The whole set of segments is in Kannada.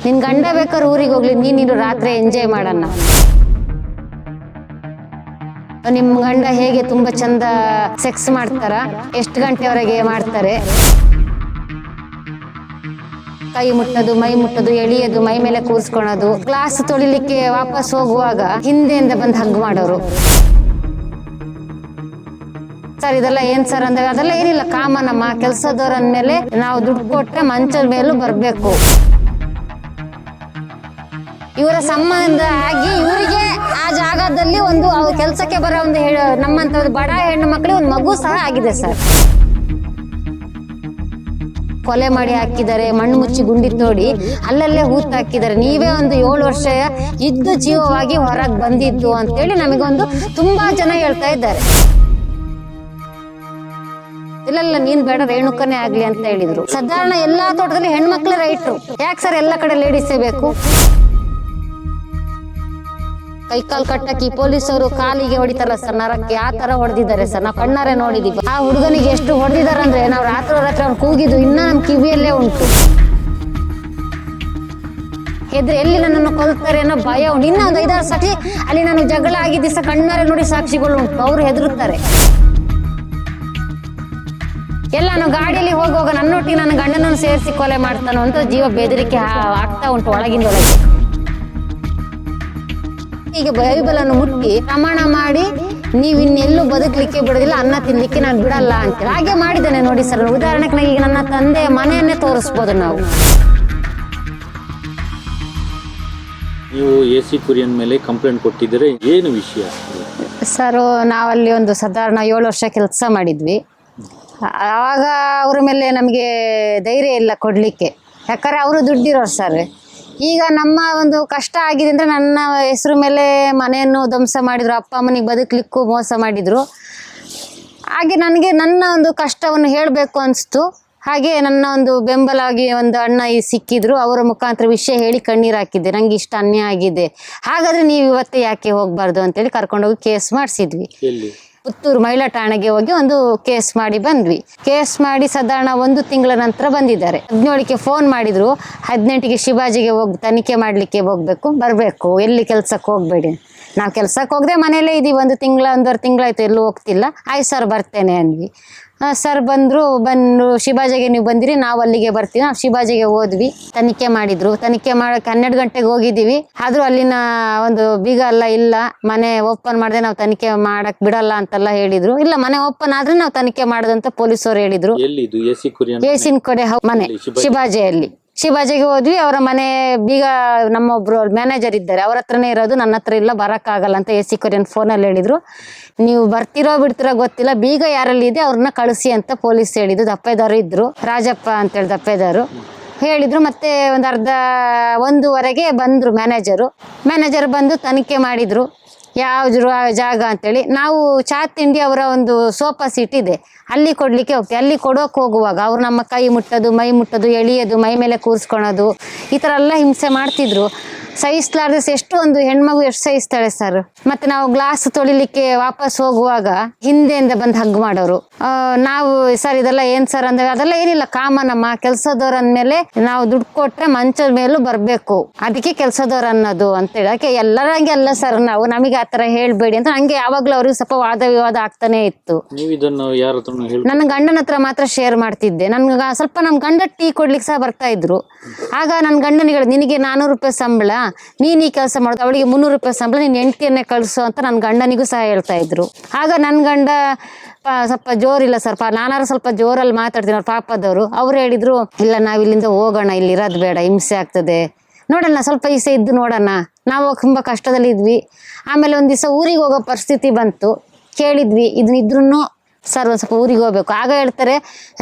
ನಿನ್ ಗಂಡ ಬೇಕಾದ್ರೆ ಊರಿಗೆ ಹೋಗ್ಲಿ, ನೀನು ರಾತ್ರಿ ಎಂಜಾಯ್ ಮಾಡೋಣ. ನಿಮ್ ಗಂಡ ಹೇಗೆ ತುಂಬಾ ಚಂದ ಸೆಕ್ಸ್ ಮಾಡ್ತಾರ, ಎಷ್ಟು ಗಂಟೆವರೆಗೆ ಮಾಡ್ತಾರೆ, ಕೈ ಮುಟ್ಟೋದು, ಮೈ ಮುಟ್ಟೋದು, ಎಳಿಯೋದು, ಮೈ ಮೇಲೆ ಕೂರ್ಸ್ಕೊಳೋದು, ಗ್ಲಾಸ್ ತೊಳಿಲಿಕ್ಕೆ ವಾಪಸ್ ಹೋಗುವಾಗ ಹಿಂದೆಯಿಂದ ಬಂದು ಹಗ್ ಮಾಡೋರು. ಸರ್ ಇದೆಲ್ಲ ಏನ್ ಸರ್ ಅಂದ್ರೆ ಅದೆಲ್ಲ ಏನಿಲ್ಲ, ಕಾಮನ್ ಅಮ್ಮ. ಕೆಲ್ಸದವ್ರ ಅಂದ್ಮೇಲೆ ನಾವು ದುಡ್ಡು ಕೊಟ್ರೆ ಮಂಚದ ಮೇಲೂ ಬರ್ಬೇಕು. ಇವರ ಸಂಬಂಧ ಆಗಿ ಇವರಿಗೆ ಆ ಜಾಗದಲ್ಲಿ ಒಂದು ಕೆಲಸಕ್ಕೆ ಬರೋ ಒಂದು ನಮ್ಮಂತ ಬಡ ಹೆಣ್ಣು ಮಕ್ಕಳಿಗೆ ಒಂದು ಮಗು ಸಹ ಆಗಿದೆ ಸರ್. ಕೊಲೆ ಮಾಡಿ ಹಾಕಿದ್ದಾರೆ, ಮಣ್ಣು ಮುಚ್ಚಿ ಗುಂಡಿ ತೋಡಿ ಅಲ್ಲಲ್ಲೇ ಹೂತ್ ಹಾಕಿದ್ದಾರೆ. ನೀವೇ ಒಂದು 7 ವರ್ಷ ಇದ್ದು ಜೀವವಾಗಿ ಹೊರಗೆ ಬಂದಿದ್ದು ಅಂತೇಳಿ ನಮಗೊಂದು ತುಂಬಾ ಜನ ಹೇಳ್ತಾ ಇದ್ದಾರೆ. ಇಲ್ಲ ನೀನ್ ಬೇಡ, ರೇಣುಕನೇ ಆಗ್ಲಿ ಅಂತ ಹೇಳಿದ್ರು. ಸಾಧಾರಣ ಎಲ್ಲಾ ತೋಟದಲ್ಲಿ ಹೆಣ್ಮಕ್ಳು ರೈಟ್ರು, ಯಾಕೆ ಸರ್ ಎಲ್ಲ ಕಡೆ ಲೇಡೀಸೇ ಬೇಕು? ಕೈಕಾಲ್ ಕಟ್ಟಕ್ಕೆ ಪೊಲೀಸರು ಕಾಲಿಗೆ ಹೊಡಿತಾರಲ್ಲ ಸರ್, ನರಕ್ಕೆ, ಆ ತರ ಹೊಡೆದಿದ್ದಾರೆ ಸರ್. ನಾವು ಕಣ್ಣಾರೆ ನೋಡಿದೀವಿ. ಆ ಹುಡುಗನಿಗೆ ಎಷ್ಟು ಹೊಡೆದಿದ್ದಾರೆ ಅಂದ್ರೆ ನಾವು ರಾತ್ರಿ ಅವ್ನು ಕೂಗಿದ್ದು ಇನ್ನ ನಮ್ ಕಿವಿಯಲ್ಲೇ ಉಂಟು. ಎದ್ರೆ ಎಲ್ಲಿ ನನ್ನನ್ನು ಕೊಲ್ತಾರೆ ಅನ್ನೋ ಭಯ ಉಂಟು. ಇನ್ನ ಒಂದು 5-6 ಸತಿ ಅಲ್ಲಿ ನನಗೆ ಜಗಳ ಆಗಿದ್ದ ಸಹ ಕಣ್ಣಾರೆ ನೋಡಿ ಸಾಕ್ಷಿಗಳು ಉಂಟು. ಅವ್ರು ಹೆದರುತ್ತಾರೆ. ಎಲ್ಲ ನಾವು ಗಾಡಿಯಲ್ಲಿ ಹೋಗುವಾಗ ನನ್ನೊಟ್ಟಿಗೆ ನನ್ನ ಗಂಡನನ್ನು ಸೇರಿಸಿ ಕೊಲೆ ಮಾಡ್ತಾನೋ ಅಂತ ಜೀವ ಬೆದರಿಕೆ ಆಗ್ತಾ ಉಂಟು ಒಳಗಿಂದ ಒಳಗೆ. ಈಗ ಬೈಬಲ್ ಅನ್ನು ಮುಟ್ಟಿ ಪ್ರಮಾಣ ಮಾಡಿ ನೀವು ಇನ್ನೆಲ್ಲೂ ಬದುಕಲಿಕ್ಕೆ ಬಿಡೋದಿಲ್ಲ, ಅನ್ನ ತಿನ್ಲಿಕ್ಕೆ ನಾನು ಬಿಡಲ್ಲ ಅಂತೇಳಿ ಹಾಗೆ ಮಾಡಿದ್ದೇನೆ ನೋಡಿ ಸರ್. ಉದಾಹರಣೆಗೆ ಈಗ ನನ್ನ ತಂದೆಯ ಮನೆಯನ್ನೇ ತೋರಿಸ್ಬೋದು ನಾವು. ನೀವು AC ಕುರಿಯನ್ ಮೇಲೆ ಕಂಪ್ಲೇಂಟ್ ಕೊಟ್ಟಿದ್ರೆ ಏನು ವಿಷಯ ಸರ್? ನಾವಲ್ಲಿ ಒಂದು ಸಾಧಾರಣ 7 ವರ್ಷ ಕೆಲಸ ಮಾಡಿದ್ವಿ. ಆವಾಗ ಅವ್ರ ಮೇಲೆ ನಮಗೆ ಧೈರ್ಯ ಇಲ್ಲ ಕೊಡ್ಲಿಕ್ಕೆ, ಯಾಕಂದ್ರೆ ಅವರು ದುಡ್ಡಿರೋರು ಸರ್. ಈಗ ನಮ್ಮ ಒಂದು ಕಷ್ಟ ಆಗಿದೆ ಅಂದರೆ ನನ್ನ ಹೆಸರು ಮೇಲೆ ಮನೆಯನ್ನು ಧ್ವಂಸ ಮಾಡಿದ್ರು, ಅಪ್ಪ ಅಮ್ಮನಿಗೆ ಬದುಕಲಿಕ್ಕೂ ಮೋಸ ಮಾಡಿದರು. ಹಾಗೆ ನನಗೆ ನನ್ನ ಒಂದು ಕಷ್ಟವನ್ನು ಹೇಳಬೇಕು ಅನಿಸ್ತು. ಹಾಗೆ ನನ್ನ ಒಂದು ಬೆಂಬಲವಾಗಿ ಒಂದು ಅಣ್ಣ ಸಿಕ್ಕಿದ್ರು, ಅವರ ಮುಖಾಂತರ ವಿಷಯ ಹೇಳಿ ಕಣ್ಣೀರು ಹಾಕಿದ್ದೆ. ನನಗೆ ಇಷ್ಟ ಅನ್ಯಾಯ ಆಗಿದೆ, ಹಾಗಾದರೆ ನೀವು ಇವತ್ತೇ ಯಾಕೆ ಹೋಗಬಾರ್ದು ಅಂತೇಳಿ ಕರ್ಕೊಂಡೋಗಿ ಕೇಸ್ ಮಾಡಿಸಿದ್ವಿ. ಪುತ್ತೂರು ಮಹಿಳಾ ಠಾಣೆಗೆ ಹೋಗಿ ಒಂದು ಕೇಸ್ ಮಾಡಿ ಬಂದ್ವಿ. ಕೇಸ್ ಮಾಡಿ ಸಾಧಾರಣ 1 ತಿಂಗಳ ನಂತರ ಬಂದಿದ್ದಾರೆ. 17ಕ್ಕೆ ಫೋನ್ ಮಾಡಿದ್ರು, 18ಗೆ ಶಿವಾಜಿಗೆ ತನಿಖೆ ಮಾಡಲಿಕ್ಕೆ ಹೋಗ್ಬೇಕು, ಬರಬೇಕು, ಎಲ್ಲಿ ಕೆಲ್ಸಕ್ಕೆ ಹೋಗಬೇಡಿ. ನಾವು ಕೆಲ್ಸಕ್ಕೆ ಹೋಗದೆ ಮನೇಲೇ ಇದೀವಿ. 1 ತಿಂಗಳ 1.5 ತಿಂಗಳಾಯ್ತು, ಎಲ್ಲೂ ಹೋಗ್ತಿಲ್ಲ. ಆಯ್ತು ಸರ್ ಬರ್ತೇನೆ ಅಂದ್ವಿ. ಸರ್ ಬಂದು ಶಿವಾಜಿಗೆ ನೀವು ಬಂದಿರಿ, ನಾವು ಅಲ್ಲಿಗೆ ಬರ್ತೀವಿ. ನಾವು ಶಿವಾಜಿಗೆ ಹೋದ್ವಿ, ತನಿಖೆ ಮಾಡಿದ್ರು. ತನಿಖೆ ಮಾಡಕ್ಕೆ 12 ಗಂಟೆಗೆ ಹೋಗಿದ್ದೀವಿ. ಆದರೂ ಅಲ್ಲಿನ ಒಂದು ಬೀಗ ಇಲ್ಲ, ಮನೆ ಓಪನ್ ಮಾಡದೆ ನಾವು ತನಿಖೆ ಮಾಡಕ್ ಬಿಡಲ್ಲ ಅಂತೆಲ್ಲ ಹೇಳಿದ್ರು. ಇಲ್ಲ, ಮನೆ ಓಪನ್ ಆದ್ರೆ ನಾವು ತನಿಖೆ ಮಾಡೋದಂತ ಪೊಲೀಸರು ಹೇಳಿದ್ರು. ಏಸಿನ ಕಡೆ ಮನೆ ಶಿವಾಜಿಗೆ ಹೋದ್ವಿ. ಅವರ ಮನೆ ಬೀಗ ನಮ್ಮೊಬ್ರು ಮ್ಯಾನೇಜರ್ ಇದ್ದಾರೆ, ಅವ್ರ ಹತ್ರನೇ ಇರೋದು, ನನ್ನ ಹತ್ರ ಇಲ್ಲ, ಬರೋಕ್ಕಾಗಲ್ಲ ಅಂತ AC ಕುರಿಯನ್ ಫೋನಲ್ಲಿ ಹೇಳಿದ್ರು. ನೀವು ಬರ್ತಿರೋ ಬಿಡ್ತಿರೋ ಗೊತ್ತಿಲ್ಲ, ಬೀಗ ಯಾರಲ್ಲಿ ಇದೆ ಅವ್ರನ್ನ ಕಳಿಸಿ ಅಂತ ಪೊಲೀಸ್ ಹೇಳಿದ್ರು. ದಪ್ಪೇದಾರು ಇದ್ರು, ರಾಜಪ್ಪ ಅಂತೇಳಿ ದಪ್ಪೇದಾರು ಹೇಳಿದ್ರು. ಮತ್ತೆ ಒಂದು 1:30ಗೆ ಬಂದರು ಮ್ಯಾನೇಜರ್ ಬಂದು ತನಿಖೆ ಮಾಡಿದ್ರು, ಯಾವ ಜಾಗ ಅಂತೇಳಿ. ನಾವು ಚಾ ತಿಂಡಿ ಅವರ ಒಂದು ಸೋಫಾ ಸೀಟ್ ಇದೆ, ಅಲ್ಲಿ ಕೊಡ್ಲಿಕ್ಕೆ ಹೋಗ್ತೀವಿ. ಅಲ್ಲಿ ಕೊಡೋಕೆ ಹೋಗುವಾಗ ಅವ್ರು ನಮ್ಮ ಕೈ ಮುಟ್ಟೋದು, ಮೈ ಮುಟ್ಟೋದು, ಎಳಿಯೋದು, ಮೈ ಮೇಲೆ ಕೂರಿಸ್ಕೊಳೋದು, ಈ ಥರ ಎಲ್ಲ ಹಿಂಸೆ ಮಾಡ್ತಿದ್ರು. ಸಹಿಸ್ಲಾರ್ದೆ ಎಷ್ಟು ಒಂದು ಹೆಣ್ಮಗು ಎಷ್ಟು ಸಹಿಸ್ತಾಳೆ ಸರ್. ಮತ್ತೆ ನಾವು ಗ್ಲಾಸ್ ತೊಳಿಲಿಕ್ಕೆ ವಾಪಸ್ ಹೋಗುವಾಗ ಹಿಂದೆಯಿಂದ ಬಂದು ಹಗ್ ಮಾಡೋರು. ನಾವು ಸರ್ ಇದೆಲ್ಲ ಏನ್ ಸರ್ ಅಂದ್ರೆ ಅದೆಲ್ಲ ಏನಿಲ್ಲ, ಕಾಮನ್ ಅಮ್ಮ. ಕೆಲ್ಸದವ್ರ ಅಂದ್ಮೇಲೆ ನಾವು ದುಡ್ಡು ಕೊಟ್ರೆ ಮಂಚದ ಮೇಲೂ ಬರ್ಬೇಕು, ಅದಕ್ಕೆ ಕೆಲ್ಸದವ್ರ ಅನ್ನೋದು ಅಂತೇಳಿ. ಯಾಕೆ ಎಲ್ಲರಂಗೆ ಅಲ್ಲ ಸರ್, ನಮಗೆ ಆತರ ಹೇಳ್ಬೇಡಿ ಅಂತ ನಂಗೆ ಯಾವಾಗ್ಲೂ ಅವ್ರಿಗೆ ಸ್ವಲ್ಪ ವಾದ ವಿವಾದ ಆಗ್ತಾನೆ ಇತ್ತು. ನನ್ನ ಗಂಡನ ಹತ್ರ ಮಾತ್ರ ಶೇರ್ ಮಾಡ್ತಿದ್ದೆ. ನನ್ಗೆ ಸ್ವಲ್ಪ ನಮ್ ಗಂಡ ಟೀ ಕೊಡ್ಲಿಕ್ಕೆ ಸಹ ಬರ್ತಾ ಇದ್ರು. ಆಗ ನನ್ನ ಗಂಡನಿಗೆ ನಿನಗೆ 400 ರೂಪಾಯಿ ಸಂಬಳ, ನೀನ್ ಈ ಕೆಲಸ ಮಾಡೋದು, ಅವಳಿಗೆ 300 ರೂಪಾಯಿ ಸಂಬಳ, ನೀನ್ ಹೆಂಡತಿಯನ್ನೇ ಕಳಿಸು ಅಂತ ನನ್ನ ಗಂಡನಿಗೂ ಸಹ ಹೇಳ್ತಾ ಇದ್ರು. ಆಗ ನನ್ನ ಗಂಡ ಸ್ವಲ್ಪ ಜೋರಿಲ್ಲ ಸರ್, ನಾನಾರು ಸ್ವಲ್ಪ ಜೋರಲ್ಲಿ ಮಾತಾಡ್ತೀನಿ. ಅವ್ರ ಪಾಪದವರು ಅವ್ರು ಹೇಳಿದ್ರು, ಇಲ್ಲ ನಾವ್ ಇಲ್ಲಿಂದ ಹೋಗೋಣ, ಇಲ್ಲಿ ಇರೋದು ಬೇಡ, ಹಿಂಸೆ ಆಗ್ತದೆ, ನೋಡೋಣ ಸ್ವಲ್ಪ ದಿವಸ ಇದ್ದು ನೋಡೋಣ. ನಾವು ತುಂಬಾ ಕಷ್ಟದಲ್ಲಿ ಇದ್ವಿ. ಆಮೇಲೆ ಒಂದ್ ದಿವಸ ಊರಿಗೆ ಹೋಗೋ ಪರಿಸ್ಥಿತಿ ಬಂತು. ಕೇಳಿದ್ವಿ, ಇದ್ರೂ ಸರ್ ಒಂದ್ ಸ್ವಲ್ಪ ಊರಿಗೆ ಹೋಗ್ಬೇಕು. ಆಗ ಹೇಳ್ತಾರೆ,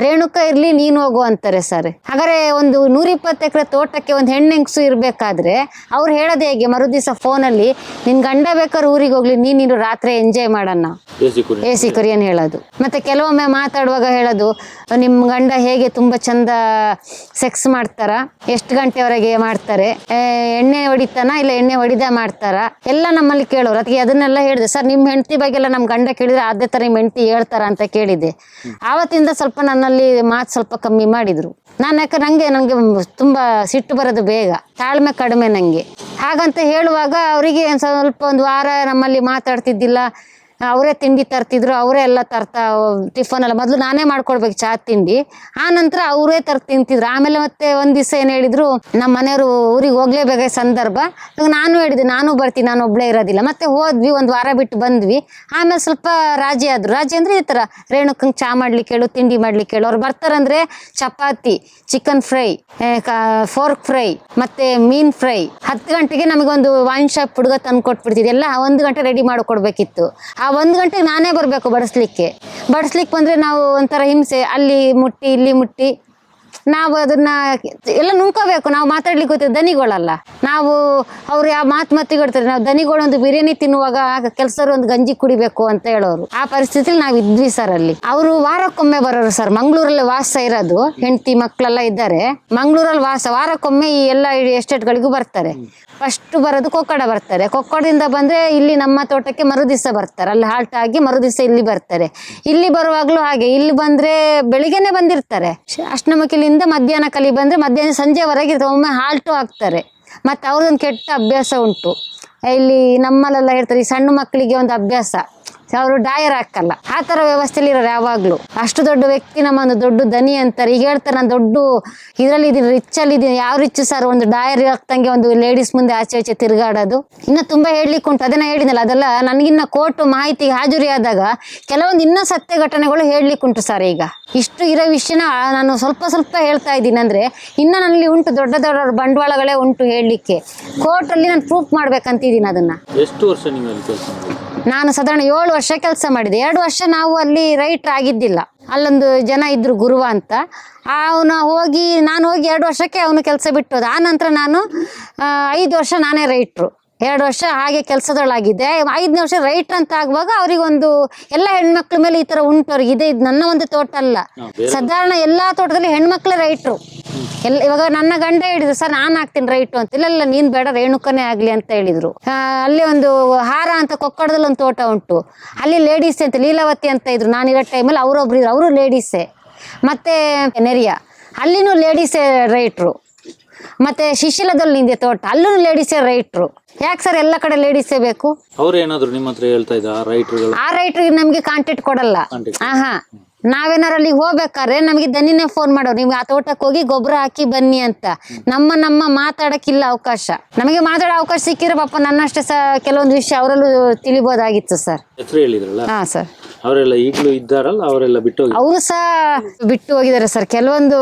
ರೇಣುಕ ಇರ್ಲಿ, ನೀನು ಹೋಗು ಅಂತಾರೆ ಸರ್. ಹಾಗಾದ್ರೆ ಒಂದು 120 ಎಕರೆ ತೋಟಕ್ಕೆ ಒಂದು ಹೆಣ್ಣೆಂಗ್ಸು ಇರ್ಬೇಕಾದ್ರೆ ಅವ್ರು ಹೇಳೋದು ಹೇಗೆ? ಮರುದಿವಸ ಫೋನಲ್ಲಿ, ನಿನ್ ಗಂಡ ಬೇಕಾದ್ರೆ ಊರಿಗೆ ಹೋಗ್ಲಿ, ನೀನು ರಾತ್ರಿ ಎಂಜಾಯ್ ಮಾಡೋಣ, AC ಕುರಿಯನ್ ಹೇಳೋದು. ಮತ್ತೆ ಕೆಲವೊಮ್ಮೆ ಮಾತಾಡುವಾಗ ಹೇಳೋದು, ನಿಮ್ ಗಂಡ ಹೇಗೆ ತುಂಬಾ ಚಂದ ಸೆಕ್ಸ್ ಮಾಡ್ತಾರ, ಎಷ್ಟು ಗಂಟೆವರೆಗೆ ಮಾಡ್ತಾರೆ, ಎಣ್ಣೆ ಹೊಡಿತಾನ ಇಲ್ಲ ಎಣ್ಣೆ ಹೊಡಿದ ಮಾಡ್ತಾರ, ಎಲ್ಲ ನಮ್ಮಲ್ಲಿ ಕೇಳೋರು. ಅದಕ್ಕೆ ಅದನ್ನೆಲ್ಲ ಹೇಳಿದೆ ಸರ್. ನಿಮ್ ಹೆಂಡತಿ ಬಗ್ಗೆ ಎಲ್ಲ ನಮ್ ಗಂಡ ಕೇಳಿದ್ರೆ ಅದೇ ತರ ನಿಮ್ ಹೆಂಡತಿ ಹೇಳ್ತಾರ ಅಂತ ಅಂತ ಕೇಳಿದೆ. ಆವತ್ತಿಂದ ಸ್ವಲ್ಪ ನನ್ನಲ್ಲಿ ಮಾತು ಸ್ವಲ್ಪ ಕಮ್ಮಿ ಮಾಡಿದ್ರು. ನಾನು ಯಾಕೆ ನನಗೆ ತುಂಬ ಸಿಟ್ಟು ಬರೋದು ಬೇಗ, ತಾಳ್ಮೆ ಕಡಿಮೆ ನನಗೆ. ಹಾಗಂತ ಹೇಳುವಾಗ ಅವರಿಗೆ ಸ್ವಲ್ಪ ಒಂದು ವಾರ ನಮ್ಮಲ್ಲಿ ಮಾತಾಡ್ತಿದ್ದಿಲ್ಲ. ಅವರೇ ತಿಂಡಿ ತರ್ತಿದ್ರು, ಅವರೇ ಎಲ್ಲ ಟಿಫನ್ ಎಲ್ಲ ಮೊದಲು ನಾನೇ ಮಾಡ್ಕೊಡ್ಬೇಕು ಚಹಾ ತಿಂಡಿ. ಆ ನಂತರ ಅವರೇ ತಿಂತಿದ್ರು. ಆಮೇಲೆ ಮತ್ತೆ ಒಂದು ದಿವಸ ಏನು ಹೇಳಿದ್ರು, ನಮ್ಮ ಮನೆಯವರು ಊರಿಗೆ ಹೋಗ್ಲೇಬೇಕಾದ ಸಂದರ್ಭ. ನಾನು ಹೇಳಿದೆ ನಾನು ಬರ್ತೀನಿ, ನಾನು ಒಬ್ಬಳೇ ಇರೋದಿಲ್ಲ. ಮತ್ತೆ ಹೋದ್ವಿ, ಒಂದು ವಾರ ಬಿಟ್ಟು ಬಂದ್ವಿ. ಆಮೇಲೆ ಸ್ವಲ್ಪ ರಾಜಿ ಆದರು. ರಾಜಿ ಅಂದರೆ ಈ ಥರ ರೇಣುಕಂಗೆ ಚಹಾ ಮಾಡ್ಲಿಕ್ಕೆ ಹೇಳು, ತಿಂಡಿ ಮಾಡ್ಲಿಕ್ಕೆ ಹೇಳು. ಅವ್ರು ಬರ್ತಾರಂದ್ರೆ chapati, chicken fry, pork fry ಮತ್ತು ಮೀನು ಫ್ರೈ. 10 ಗಂಟೆಗೆ ನಮಗೊಂದು ವೈನ್ ಶಾಪ್ ಹುಡುಗ ತಂದು ಕೊಟ್ಬಿಡ್ತಿದ್ದೆ. ಎಲ್ಲ 1 ಗಂಟೆ ರೆಡಿ ಮಾಡಿಕೊಡ್ಬೇಕಿತ್ತು. ಆ 1 ಗಂಟೆಗೆ ನಾನೇ ಬರಬೇಕು ಬಡಿಸ್ಲಿಕ್ಕೆ ಬಂದರೆ ನಾವು ಒಂಥರ ಹಿಂಸೆ, ಅಲ್ಲಿ ಮುಟ್ಟಿ ಇಲ್ಲಿ ಮುಟ್ಟಿ ನಾವು ಅದನ್ನ ಎಲ್ಲ ನುಂಕೋಬೇಕು. ನಾವು ಮಾತಾಡ್ಲಿಕ್ಕೆ ಗೊತ್ತಿದೆ, ದನಿಗಳಲ್ಲ ನಾವು. ಅವ್ರು ಯಾವ ಮಾತಿಗೆ ಇಡ್ತಾರೆ, ನಾವು ದನಿಗಳೊಂದು ಬಿರಿಯಾನಿ ತಿನ್ನುವಾಗ ಕೆಲಸರು ಒಂದು ಗಂಜಿ ಕುಡಿಬೇಕು ಅಂತ ಹೇಳೋರು. ಆ ಪರಿಸ್ಥಿತಿಲಿ ನಾವು ಇದ್ವಿ ಸರ್. ಅಲ್ಲಿ ಅವರು ವಾರಕ್ಕೊಮ್ಮೆ ಬರೋರು ಸರ್. ಮಂಗಳೂರಲ್ಲಿ ವಾಸ ಇರೋದು, ಹೆಂಡತಿ ಮಕ್ಕಳೆಲ್ಲ ಇದ್ದಾರೆ ಮಂಗಳೂರಲ್ಲಿ ವಾರಕ್ಕೊಮ್ಮೆ ಈ ಎಲ್ಲ ಎಸ್ಟೇಟ್ಗಳಿಗೂ ಬರ್ತಾರೆ. ಫಸ್ಟ್ ಬರೋದು ಕೊಕ್ಕಡ ಬರ್ತಾರೆ. ಕೊಕ್ಕಡದಿಂದ ಬಂದರೆ ಇಲ್ಲಿ ನಮ್ಮ ತೋಟಕ್ಕೆ ಮರುದಿವಸ ಬರ್ತಾರೆ. ಅಲ್ಲಿ ಹಾಲ್ಟ್ ಆಗಿ ಮರುದಿವಸ ಇಲ್ಲಿ ಬರ್ತಾರೆ. ಇಲ್ಲಿ ಬರುವಾಗಲೂ ಹಾಗೆ, ಇಲ್ಲಿ ಬಂದರೆ ಬೆಳಿಗ್ಗೆನೆ ಬಂದಿರ್ತಾರೆ. ಅಷ್ಟಮಕ್ಕಿಲಿಂದ ಮಧ್ಯಾಹ್ನ ಕಲಿ ಬಂದರೆ ಮಧ್ಯಾಹ್ನ ಸಂಜೆವರೆಗೆ ಇರ್ತಾರೆ. ಒಮ್ಮೆ ಹಾಲ್ಟು ಹಾಕ್ತಾರೆ. ಮತ್ತು ಅವ್ರದ್ದೊಂದು ಕೆಟ್ಟ ಅಭ್ಯಾಸ ಉಂಟು. ಇಲ್ಲಿ ನಮ್ಮಲ್ಲೆಲ್ಲ ಹೇಳ್ತಾರೆ, ಈ ಸಣ್ಣ ಮಕ್ಕಳಿಗೆ ಒಂದು ಅಭ್ಯಾಸ, ಅವರು ಡಾಯರ್ ಹಾಕಲ್ಲ. ಆ ಥರ ವ್ಯವಸ್ಥೆಯಲ್ಲಿ ಇರೋರು ಯಾವಾಗಲೂ. ಅಷ್ಟು ದೊಡ್ಡ ವ್ಯಕ್ತಿ ನಮ್ಮೊಂದು ದೊಡ್ಡ ದನಿ ಅಂತಾರೆ. ಈಗ ಹೇಳ್ತಾರೆ ನಾನು ದೊಡ್ಡ ಇದರಲ್ಲಿ ಇದ್ದೀನಿ, ರಿಚ್ಚಲ್ಲಿ ಇದ್ದೀನಿ. ಯಾವ ರಿಚ್ ಸರ್, ಒಂದು ಡಾಯರ್ ಹಾಕ್ತಂಗೆ ಒಂದು ಲೇಡೀಸ್ ಮುಂದೆ ಆಚೆ ಆಚೆ ತಿರುಗಾಡೋದು. ಇನ್ನು ತುಂಬ ಹೇಳಲಿಕ್ಕೆ ಉಂಟು, ಅದನ್ನ ಹೇಳಿದ್ನಲ್ಲ, ಅದೆಲ್ಲ ನನಗಿನ್ನ ಕೋರ್ಟ್ ಮಾಹಿತಿ ಹಾಜರಿಯಾದಾಗ ಕೆಲವೊಂದು ಇನ್ನೂ ಸತ್ಯ ಘಟನೆಗಳು ಹೇಳಲಿಕ್ಕುಂಟು ಸರ್. ಈಗ ಇಷ್ಟು ಇರೋ ವಿಷಯನ ನಾನು ಸ್ವಲ್ಪ ಹೇಳ್ತಾ ಇದ್ದೀನಿ. ಅಂದರೆ ಇನ್ನೂ ನನ್ನಲ್ಲಿ ಉಂಟು, ದೊಡ್ಡ ಬಂಡವಾಳಗಳೇ ಉಂಟು ಹೇಳಲಿಕ್ಕೆ. ಕೋರ್ಟಲ್ಲಿ ನಾನು ಪ್ರೂಫ್ ಮಾಡ್ಬೇಕಂತಿದ್ದೀನಿ ಅದನ್ನು. ಎಷ್ಟು ವರ್ಷ ನೀವು ಅಲ್ಲಿ ಕೆಲಸ ಮಾಡಿದ್ರಿ? ನಾನು ಸಾಧಾರಣ 7 ವರ್ಷ ಕೆಲಸ ಮಾಡಿದೆ. 2 ವರ್ಷ ನಾವು ಅಲ್ಲಿ ರೈಟ್ರ್ ಆಗಿದ್ದಿಲ್ಲ. ಅಲ್ಲೊಂದು ಜನ ಇದ್ರು, ಗುರುವ ಅಂತ. ನಾನು ಹೋಗಿ 2 ವರ್ಷಕ್ಕೆ ಅವನು ಕೆಲಸ ಬಿಟ್ಟೋದು. ಆ ನಂತರ ನಾನು 5 ವರ್ಷ ನಾನೇ ರೈಟ್ರು. 2 ವರ್ಷ ಹಾಗೆ ಕೆಲಸದೊಳಗಿದ್ದೆ. 5ನೇ ವರ್ಷ ರೈಟ್ರ್ ಅಂತ ಆಗುವಾಗ ಅವರಿಗೊಂದು ಎಲ್ಲ ಹೆಣ್ಮಕ್ಳ ಮೇಲೆ ಈ ಥರ ಉಂಟು ಅವ್ರಿಗೆ. ಇದು ನನ್ನ ಒಂದು ತೋಟ ಅಲ್ಲ, ಸಾಧಾರಣ ಎಲ್ಲ ತೋಟದಲ್ಲಿ ಹೆಣ್ಮಕ್ಳೇ ರೈಟ್ರು. ಇವಾಗ ನನ್ನ ಗಂಡ ಹೇಳಿದ್ರು, ಸರ್ ನಾನು ಹಾಕ್ತೀನಿ ರೈಟು ಅಂತ. ಇಲ್ಲ ನೀನು ಬೇಡ, ರೇಣುಕನೇ ಆಗಲಿ ಅಂತ ಹೇಳಿದರು. ಅಲ್ಲಿ ಒಂದು ಹಾರ ಅಂತ ಕೊಕ್ಕಡದಲ್ಲಿ ಒಂದು ತೋಟ ಉಂಟು, ಅಲ್ಲಿ ಲೇಡೀಸೇ ಅಂತ ಲೀಲಾವತಿ ಅಂತ ಇದ್ರು. ನಾನಿರೋ ಟೈಮಲ್ಲಿ ಅವರೊಬ್ರು ಇದ್ರು, ಅವರು ಲೇಡೀಸೇ. ಮತ್ತು ನೆರಿಯ ಅಲ್ಲಿನೂ ಲೇಡೀಸೇ ರೈಟ್ರು. ಮತ್ತು ಶಿಶಿಲದಲ್ಲಿ ನಿಂದೆ ತೋಟ, ಅಲ್ಲೂ ಲೇಡೀಸೇ ರೈಟ್ರು. ಯಾಕೆ ಸರ್ ಎಲ್ಲ ಕಡೆ ಲೇಡೀಸೇ ಬೇಕು? ಅವ್ರು ಏನಾದ್ರು ನಿಮ್ಮ ಹತ್ರ ಹೇಳ್ತಾ ಇದ್ದ ಆ ರೈಟ್ರಿಗೆ ನಮಗೆ ಕಾಂಟ್ಯಾಕ್ಟ್ ಕೊಡಲ್ಲ. ನಾವೇನಾರು ಅಲ್ಲಿ ಹೋಗ್ಬೇಕಾದ್ರೆ ನಮಗೆ ದನಿನೇ ಫೋನ್ ಮಾಡೋರು, ನಿಮ್ಗೆ ಆ ತೋಟಕ್ಕೆ ಹೋಗಿ ಗೊಬ್ಬರ ಹಾಕಿ ಬನ್ನಿ ಅಂತ. ನಮ್ಮ ಮಾತಾಡಕ್ಕಿಲ್ಲ ಅವಕಾಶ. ನಮಗೆ ಮಾತಾಡೋ ಅವಕಾಶ ಸಿಕ್ಕಿರೋ ಪಾಪ ನನ್ನಷ್ಟೇ ಕೆಲವೊಂದು ವಿಷಯ ಅವರಲ್ಲೂ ತಿಳಿಬೋದಾಗಿತ್ತು ಸರ್. ಹೆಸರು ಹೇಳಿದ್ರಲ್ಲ? ಹಾ ಸರ್. ಅವರೆಲ್ಲ ಈಗಲೂ ಇದ್ದಾರಲ್ಲ? ಅವರೆಲ್ಲ ಬಿಟ್ಟು ಅವರು ಸಹ ಬಿಟ್ಟು ಹೋಗಿದ್ದಾರೆ ಸರ್. ಕೆಲವೊಂದು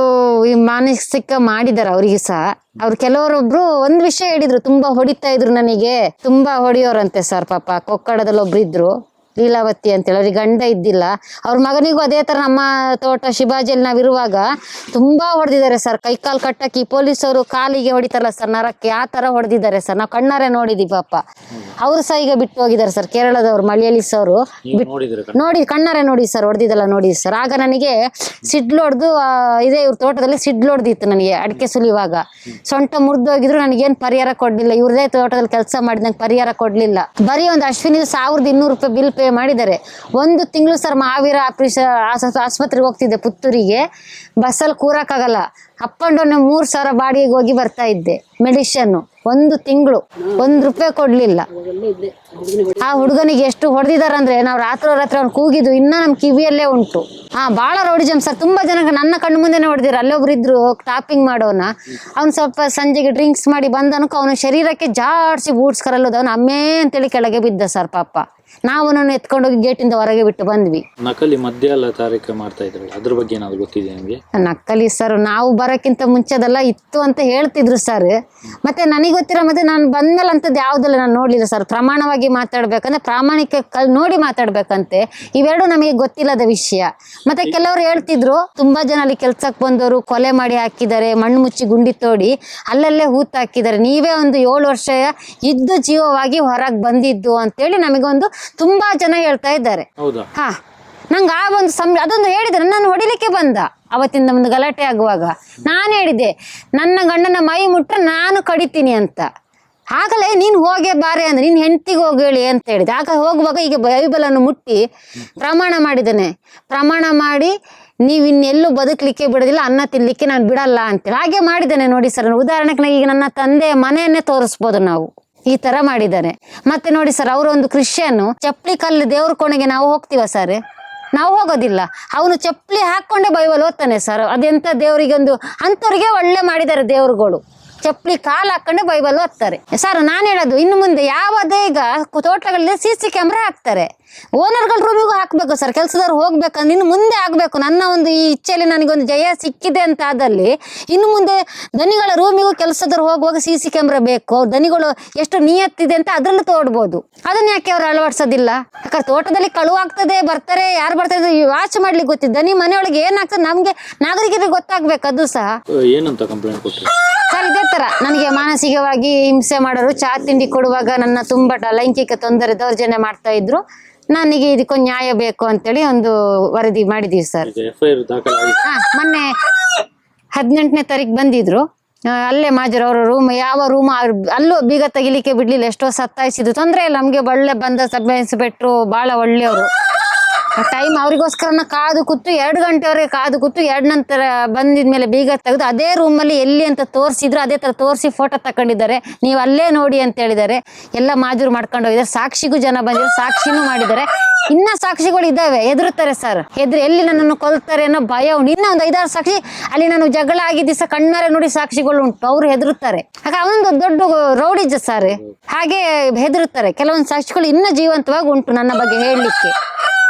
ಈ ಮಾನಸಿಕ ಮಾಡಿದ್ದಾರೆ ಅವರಿಗೆ ಸಹ. ಅವ್ರು ಕೆಲವರೊಬ್ರು ಒಂದು ವಿಷಯ ಹೇಳಿದ್ರು, ತುಂಬಾ ಹೊಡಿತಾ ಇದ್ರು ನನಗೆ, ತುಂಬಾ ಹೊಡಿಯೋರಂತೆ ಸರ್. ಪಾಪ ಕೊಕ್ಕಡದಲ್ಲಿ ಒಬ್ರು ಇದ್ರು, ಲೀಲಾವತಿ ಅಂತೇಳಿ. ಅವ್ರಿಗೆ ಗಂಡ ಇದ್ದಿಲ್ಲ. ಅವ್ರ ಮಗನಿಗೂ ಅದೇ ಥರ ನಮ್ಮ ತೋಟ ಶಿವಾಜಿಯಲ್ಲಿ ನಾವಿರುವಾಗ ತುಂಬ ಹೊಡೆದಿದ್ದಾರೆ ಸರ್. ಕೈಕಾಲು ಕಟ್ಟಕ್ಕೆ ಪೊಲೀಸವರು ಕಾಲಿಗೆ ಹೊಡಿತಾರಲ್ಲ ಸರ್, ನರಕ್ಕೆ, ಆ ಥರ ಹೊಡೆದಿದ್ದಾರೆ ಸರ್. ನಾವು ಕಣ್ಣಾರೆ ನೋಡಿದ್ವಿ ಪಾಪ. ಅವರು ಸಹ ಈಗ ಬಿಟ್ಟು ಹೋಗಿದ್ದಾರೆ ಸರ್. ಕೇರಳದವ್ರು, ಮಲಯಾಳೀಸ್ ಅವರು. ನೋಡಿ ಕಣ್ಣಾರೆ ನೋಡಿ ಸರ್, ಹೊಡೆದಿದ್ದಲ್ಲ ನೋಡಿ ಸರ್. ಆಗ ನನಗೆ ಸಿಡ್ಲು ಹೊಡೆದು ಇದೇ ಇವ್ರ ತೋಟದಲ್ಲಿ ಸಿಡ್ಲು ಹೊಡೆದಿತ್ತು ನನಗೆ, ಅಡಿಕೆ ಸುಲಿಯುವಾಗ. ಸೊಂಟ ಮುರಿದೋಗಿದ್ರು, ನನಗೇನು ಪರಿಹಾರ ಕೊಡಲಿಲ್ಲ. ಇವ್ರದೇ ತೋಟದಲ್ಲಿ ಕೆಲಸ ಮಾಡಿದ ನಂಗೆ ಪರಿಹಾರ ಕೊಡಲಿಲ್ಲ. ಬರೀ ಒಂದು ಅಶ್ವಿನಿ 1200 ರೂಪಾಯಿ ಬಿಲ್ ಪೇ ಮಾಡಿದ್ದಾರೆ. 1 ತಿಂಗಳು ಸರ್ ಮಹಾವೀರ ಆಸ್ಪತ್ರೆಗೆ ಹೋಗ್ತಿದ್ದೆ ಪುತ್ತೂರಿಗೆ. ಬಸ್ಸಲ್ಲಿ ಕೂರಕ್ಕಾಗಲ್ಲ. ಅಪ್ ಅಂಡ್ ಡೌನ್ 3000 ಬಾಡಿಗೆಗೆ ಹೋಗಿ ಬರ್ತಾ ಇದ್ದೆ. ಮೆಡಿಷನ್ನು 1 ತಿಂಗಳು 1 ರೂಪಾಯಿ ಕೊಡ್ಲಿಲ್ಲ. ಆ ಹುಡುಗನಿಗೆ ಎಷ್ಟು ಹೊಡೆದಿದಾರಂದ್ರೆ, ನಾವು ರಾತ್ರಿ ಅವ್ನು ಕೂಗಿದ್ದು ಇನ್ನೂ ನಮ್ಮ ಕಿವಿಯಲ್ಲೇ ಉಂಟು. ಭಾಳ ರೌಡಿಜಮ್ ಸರ್. ತುಂಬ ಜನ ನನ್ನ ಕಣ್ಣು ಮುಂದೆನೇ ಹೊಡೆದಿರು. ಅಲ್ಲೊಬ್ರು ಇದ್ರು ಟಾಪಿಂಗ್ ಮಾಡೋನ, ಅವ್ನು ಸ್ವಲ್ಪ ಸಂಜೆಗೆ ಡ್ರಿಂಕ್ಸ್ ಮಾಡಿ ಬಂದನಕ ಅವನ ಶರೀರಕ್ಕೆ ಜಾಡ್ಸಿ ಬೂಟ್ಸ್ ಕರಲ್ಲೋದು. ಅವನು ಅಮ್ಮೇ ಅಂತೇಳಿ ಕೆಳಗೆ ಬಿದ್ದ ಸರ್ ಪಾಪ. ನಾವು ನನ್ನ ಎತ್ಕೊಂಡೋಗಿ ಗೇಟಿಂದ ಹೊರಗೆ ಬಿಟ್ಟು ಬಂದ್ವಿ. ನಕಲಿ ಮದ್ಯ ಎಲ್ಲ ತಾರೀಕ ಮಾಡ್ತಾ ಇದ್ರಲ್ಲ, ಅದ್ರ ಬಗ್ಗೆ ಏನಾದ್ರು ಗೊತ್ತಿದೆ ನಿಮಗೆ? ನಕಲಿ ಸರ್ ನಾವು ಬರೋಕ್ಕಿಂತ ಮುಂಚೆದೆಲ್ಲ ಇತ್ತು ಅಂತ ಹೇಳ್ತಿದ್ರು ಸರ್. ಮತ್ತೆ ನನಗೆ ಗೊತ್ತಿರೋ ಮತ್ತೆ ನಾನು ಬಂದ್ಮೇಲೆ ಅಂಥದ್ದು ಯಾವುದಲ್ಲ ನಾನು ನೋಡಲಿಲ್ಲ ಸರ್. ಪ್ರಮಾಣವಾಗಿ ಮಾತಾಡ್ಬೇಕಂದ್ರೆ ಪ್ರಾಮಾಣಿಕ ನೋಡಿ ಮಾತಾಡ್ಬೇಕಂತೆ. ಇವೆರಡು ನಮಗೆ ಗೊತ್ತಿಲ್ಲದ ವಿಷಯ. ಮತ್ತೆ ಕೆಲವರು ಹೇಳ್ತಿದ್ರು, ತುಂಬಾ ಜನ ಅಲ್ಲಿ ಕೆಲ್ಸಕ್ಕೆ ಬಂದವರು ಕೊಲೆ ಮಾಡಿ ಹಾಕಿದ್ದಾರೆ, ಮಣ್ಣು ಮುಚ್ಚಿ ಗುಂಡಿ ತೋಡಿ ಅಲ್ಲಲ್ಲೇ ಹೂತ್ ಹಾಕಿದ್ದಾರೆ. ನೀವೇ ಒಂದು 7 ವರ್ಷ ಇದ್ದು ಜೀವವಾಗಿ ಹೊರಗೆ ಬಂದಿದ್ದು ಅಂತೇಳಿ ನಮಗೊಂದು ತುಂಬಾ ಜನ ಹೇಳ್ತಾ ಇದ್ದಾರೆ. ನಂಗೆ ಆ ಒಂದು ಅದೊಂದು ಹೇಳಿದ್ರೆ ನಾನು ಹೊಡಿಲಿಕ್ಕೆ ಬಂದ. ಅವತ್ತಿಂದ ಒಂದು ಗಲಾಟೆ ಆಗುವಾಗ ನಾನು ಹೇಳಿದೆ, ನನ್ನ ಗಂಡನ ಮೈ ಮುಟ್ಟ ನಾನು ಕಡಿತೀನಿ ಅಂತ. ಆಗಲೇ ನೀನು ಹೋಗೇ ಬಾರೆ ಅಂದ್ರೆ ನಿನ್ನ ಹೆಂಡತಿಗೆ ಹೋಗಿ ಹೇಳಿ ಅಂತ ಹೇಳಿದೆ. ಆಗ ಹೋಗುವಾಗ ಈಗ ಬೈಬಲನ್ನು ಮುಟ್ಟಿ ಪ್ರಮಾಣ ಮಾಡಿದ್ದಾನೆ. ಪ್ರಮಾಣ ಮಾಡಿ ನೀವು ಇನ್ನೆಲ್ಲೂ ಬದುಕಲಿಕ್ಕೆ ಬಿಡೋದಿಲ್ಲ, ಅನ್ನ ತಿನ್ಲಿಕ್ಕೆ ನಾನು ಬಿಡಲ್ಲ ಅಂತೇಳಿ ಹಾಗೆ ಮಾಡಿದ್ದಾನೆ ನೋಡಿ ಸರ್. ಉದಾಹರಣೆಗೆ ಈಗ ನನ್ನ ತಂದೆಯ ಮನೆಯನ್ನೇ ತೋರಿಸ್ಬೋದು ನಾವು, ಈ ತರ ಮಾಡಿದ್ದಾನೆ. ಮತ್ತೆ ನೋಡಿ ಸರ್, ಅವರು ಒಂದು ಕ್ರಿಶ್ಚಿಯನ್, ಚಪ್ಪಲಿ ಕಲ್ಲು ದೇವ್ರ ಕೋಣೆಗೆ ನಾವು ಹೋಗ್ತೀವ ಸರ್? ನಾವು ಹೋಗೋದಿಲ್ಲ. ಅವನು ಚಪ್ಪಲಿ ಹಾಕೊಂಡೇ ಬೈಬಲ್ ಓದ್ತಾನೆ ಸರ್. ಅದೆಂತ ದೇವರಿಗೆ ಒಂದು ಅಂಥವ್ರಿಗೆ ಒಳ್ಳೆ ಮಾಡಿದ್ದಾರೆ ದೇವ್ರುಗಳು, ಚಪ್ಪಲಿ ಕಾಲು ಹಾಕೊಂಡೆ ಬೈಬಲ್ ಓದ್ತಾರೆ ಸರ್. ನಾನು ಹೇಳೋದು ಇನ್ನು ಮುಂದೆ ಯಾವುದೇ ಈಗ ತೋಟಗಳಲ್ಲಿ CC ಕ್ಯಾಮ್ರಾ ಹಾಕ್ತಾರೆ, ಓನರ್ಗಳ ರೂಮಿಗೂ ಹಾಕಬೇಕು ಸರ್. ಕೆಲಸದವ್ರು ಹೋಗ್ಬೇಕಂದ್ರೆ ಇನ್ನು ಮುಂದೆ ಆಗಬೇಕು. ನನ್ನ ಒಂದು ಈ ಇಚ್ಛೆಯಲ್ಲಿ ನನಗೊಂದು ಜಯ ಸಿಕ್ಕಿದೆ ಅಂತ ಆದಲ್ಲಿ ಇನ್ನು ಮುಂದೆ ದನಿಗಳ ರೂಮಿಗೂ ಕೆಲಸದವ್ರು ಹೋಗುವಾಗ CC ಕ್ಯಾಮ್ರಾ ಬೇಕು. ದನಿಗಳು ಎಷ್ಟು ನಿಯತ್ತಿದೆ ಅಂತ ಅದರಲ್ಲೂ ತೋಡ್ಬೋದು. ಅದನ್ನ ಯಾಕೆ ಅವ್ರು ಅಳವಡಿಸೋದಿಲ್ಲ? ಯಾಕಂದ್ರೆ ತೋಟದಲ್ಲಿ ಕಳುವಾಗ್ತದೆ, ಬರ್ತಾರೆ, ಯಾರು ಬರ್ತಾರೆ ವಾಚ್ ಮಾಡ್ಲಿಕ್ಕೆ ಗೊತ್ತಿದ್ದ. ನಿಮ್ಮ ಮನೆಯೊಳಗೆ ಏನಾಗ್ತದೆ ನಮ್ಗೆ ನಾಗರಿಕರಿಗೆ ಗೊತ್ತಾಗ್ಬೇಕು. ಅದು ಸಹ ಏನಂತ ಕಂಪ್ಲೇಂಟ್ ಕೊಟ್ಟರು ಸರ್? ಇದೇ ತರ ನನಗೆ ಮಾನಸಿಕವಾಗಿ ಹಿಂಸೆ ಮಾಡೋರು, ಚಹಾ ತಿಂಡಿ ಕೊಡುವಾಗ ನನ್ನ ತುಂಬಾ ಲೈಂಗಿಕ ತೊಂದರೆ ದೌರ್ಜನ್ಯ ಮಾಡ್ತಾ ಇದ್ರು. ನನಗೆ ಇದಕ್ಕೊಂದು ನ್ಯಾಯ ಬೇಕು ಅಂತೇಳಿ ಒಂದು ವರದಿ ಮಾಡಿದೀವಿ ಸರ್. FIR ದಾಖಲಾಗಿದೆ. ಮೊನ್ನೆ 18ನೇ ತಾರೀಕು ಬಂದಿದ್ರು. ಅಲ್ಲೇ ಮಾಜರು ಅವರ ರೂಮ್, ಯಾವ ರೂಮ್ ಅಲ್ಲೂ ಬೀಗ ತೆಗಿಲಿಕ್ಕೆ ಬಿಡ್ಲಿಲ್ಲ. ಎಷ್ಟೋ ಸತ್ತಾಯಿಸಿದ್ರು, ತೊಂದರೆ ಇಲ್ಲ. ನಮ್ಗೆ ಒಳ್ಳೆ ಬಂದ ಸಬ್ ಇನ್ಸ್ಪೆಕ್ಟ್ರು ಬಹಳ ಒಳ್ಳೆಯವರು. ಟೈಮ್ ಅವರಿಗೋಸ್ಕರನ ಕಾದು ಕೂತು 2 ಗಂಟೆವರೆಗೆ ಕಾದು ಕೂತು 2 ನಂತರ ಬಂದಿದ್ಮೇಲೆ ಬೀಗ ತೆಗೆದು ಅದೇ ರೂಮಲ್ಲಿ ಎಲ್ಲಿ ಅಂತ ತೋರಿಸಿದ್ರು. ಅದೇ ತರ ತೋರಿಸಿ ಫೋಟೋ ತಕೊಂಡಿದ್ದಾರೆ. ನೀವು ಅಲ್ಲೇ ನೋಡಿ ಅಂತ ಹೇಳಿದ್ದಾರೆ. ಎಲ್ಲ ಮಾಜೂರು ಮಾಡ್ಕೊಂಡು ಹೋಗಿದ್ದಾರೆ. ಸಾಕ್ಷಿಗೂ ಜನ ಬಂದಿದ್ರು, ಸಾಕ್ಷಿನೂ ಮಾಡಿದ್ದಾರೆ. ಇನ್ನ ಸಾಕ್ಷಿಗಳು ಇದ್ದಾವೆ, ಹೆದರುತ್ತಾರೆ ಸರ್. ಎಲ್ಲಿ ನನ್ನನ್ನು ಕೊಲ್ತಾರೆ ಅನ್ನೋ ಭಯ ಉಂಟು. ಇನ್ನ ಒಂದು 5-6 ಸಾಕ್ಷಿ ಅಲ್ಲಿ ನಾನು ಜಗಳ ಆಗಿದ್ದ ದಿವಸ ಕಣ್ಣಾರೆ ನೋಡಿ ಸಾಕ್ಷಿಗಳು ಉಂಟು. ಅವ್ರು ಹೆದರುತ್ತಾರೆ. ಆಗ ಅವನೊಂದು ದೊಡ್ಡ ರೌಡಿಜ ಸರ್, ಹಾಗೆ ಹೆದರುತ್ತಾರೆ. ಕೆಲವೊಂದು ಸಾಕ್ಷಿಗಳು ಇನ್ನ ಜೀವಂತವಾಗಿ ಉಂಟು ನನ್ನ ಬಗ್ಗೆ ಹೇಳಲಿಕ್ಕೆ.